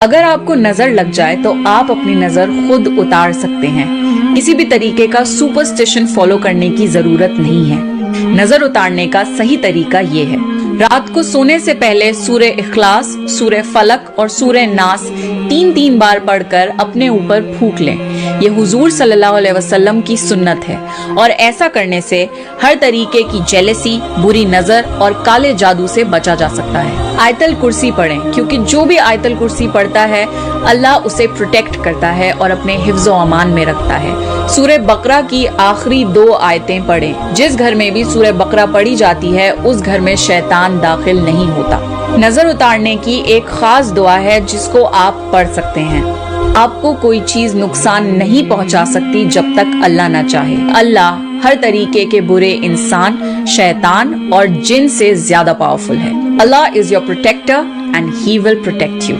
अगर आपको नजर लग जाए तो आप अपनी नजर खुद उतार सकते हैं। किसी भी तरीके का सुपरस्टिशन फॉलो करने की जरूरत नहीं है। नजर उतारने का सही तरीका ये है, रात को सोने से पहले सूरह इखलास, सूरह फलक और सूरह नास 3-3 बार पढ़कर अपने ऊपर फूंक लें। ये हुजूर सल्लल्लाहु अलैहि वसल्लम की सुन्नत है और ऐसा करने से हर तरीके की जेलसी, बुरी नजर और काले जादू से बचा जा सकता है। आयतल कुर्सी पढ़ें, क्योंकि जो भी आयतल कुर्सी पढ़ता है अल्लाह उसे प्रोटेक्ट करता है और अपने हिफ्ज़ो अमान में रखता है। सूरह बकरा की आखिरी 2 आयतें पढ़ें। जिस घर में भी सूरह बकरा पढ़ी जाती है उस घर में शैतान दाखिल नहीं होता। नजर उतारने की एक खास दुआ है जिसको आप पढ़ सकते हैं। आपको कोई चीज नुकसान नहीं पहुंचा सकती जब तक अल्लाह ना चाहे। अल्लाह हर तरीके के बुरे इंसान, शैतान और जिन से ज्यादा पावरफुल है। Allah is your protector and he will protect you.